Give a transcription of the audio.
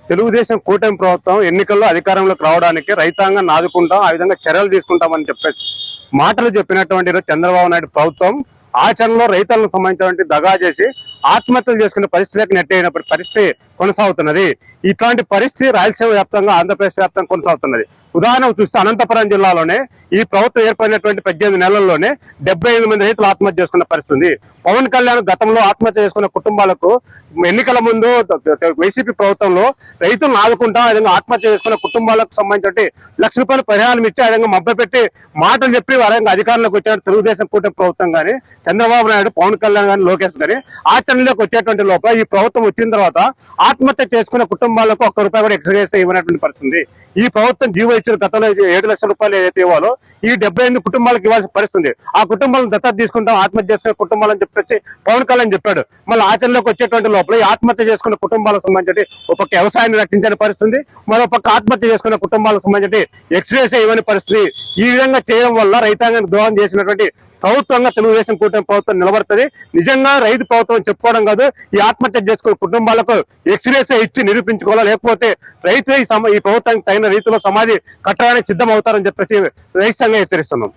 తెలుగుదేశం కూటమి ప్రభుత్వం ఎన్నికల్లో అధికారంలోకి రావడానికి రైతాంగాన్ని ఆదుకుంటాం, ఆ విధంగా చర్యలు తీసుకుంటామని చెప్పేసి మాటలు చెప్పినటువంటి ఈరోజు చంద్రబాబు నాయుడు ప్రభుత్వం ఆచరణలో రైతులకు సంబంధించినటువంటి దగా చేసి ఆత్మహత్యలు చేసుకునే పరిస్థితికి నెట్టేయనప్పటి పరిస్థితి కొనసాగుతున్నది. ఇట్లాంటి పరిస్థితి రాయలసీమ వ్యాప్తంగా, ఆంధ్రప్రదేశ్ వ్యాప్తంగా కొనసాగుతున్నది. ఉదాహరణకు చూస్తే అనంతపురం జిల్లాలోనే ఈ ప్రభుత్వం ఏర్పడినటువంటి 18 నెలల్లోనే 75 మంది రైతులు ఆత్మహత్య చేసుకున్న పరిస్థితి ఉంది. పవన్ కళ్యాణ్ గతంలో ఆత్మహత్య చేసుకున్న కుటుంబాలకు ఎన్నికల ముందు వైసీపీ ప్రభుత్వంలో రైతులను ఆదుకుంటా, ఆ విధంగా ఆత్మహత్య చేసుకున్న కుటుంబాలకు సంబంధించి ₹1,00,000 పరిహారం ఇచ్చి ఆ విధంగా మభ్యపెట్టి మాటలు చెప్పి వారంగా అధికారంలోకి వచ్చిన తెలుగుదేశం కూటమి ప్రభుత్వం కానీ, చంద్రబాబు నాయుడు, పవన్ కళ్యాణ్ కానీ, లోకేష్ కానీ ఆచరణలోకి వచ్చేటువంటి లోపల ఈ ప్రభుత్వం వచ్చిన తర్వాత ఆత్మహత్య చేసుకున్న కుటుంబాలకు ₹1 కూడా ఎక్స్గ్రేస్ ఇవ్వనటువంటి పరిస్థితుంది. ఈ ప్రభుత్వం జీవో ఇచ్చిన గతంలో ₹7,00,000 ఏదైతే ఇవ్వాలో ఈ 78 కుటుంబాలకు ఇవ్వాల్సిన పరిస్థితుంది. ఆ కుటుంబాలను దత్తత తీసుకుంటాం, ఆత్మహత్య చేసుకునే కుటుంబాలని చెప్పేసి పవన్ కళ్యాణ్ చెప్పాడు. మళ్ళీ ఆచరణలోకి వచ్చేటువంటి లోపల ఈ ఆత్మహత్య చేసుకున్న కుటుంబాలకు సంబంధించి ఒక పక్క వ్యవసాయాన్ని రక్షించని పరిస్థితుంది, మరో పక్క ఆత్మహత్య చేసుకున్న కుటుంబాలకు సంబంధించి ఎక్స్గ్రేస్ ఇవ్వని పరిస్థితి. ఈ విధంగా చేయడం వల్ల రైతాంగానికి ద్రోహం చేసినటువంటి ప్రభుత్వంగా తెలుగుదేశం కూటమి ప్రభుత్వం నిలబడుతుంది. నిజంగా రైతు ప్రభుత్వం చెప్పుకోవడం కాదు, ఈ ఆత్మహత్య చేసుకునే కుటుంబాలకు ఎక్స్గ్రేస్ ఇచ్చి నిరూపించుకోవాలా, లేకపోతే రైతు ఈ ప్రభుత్వానికి తగిన రీతిలో సమాధి కట్టడానికి సిద్ధం అవుతారని చెప్పేసి రైతు సంఘం హెచ్చరిస్తున్నాం.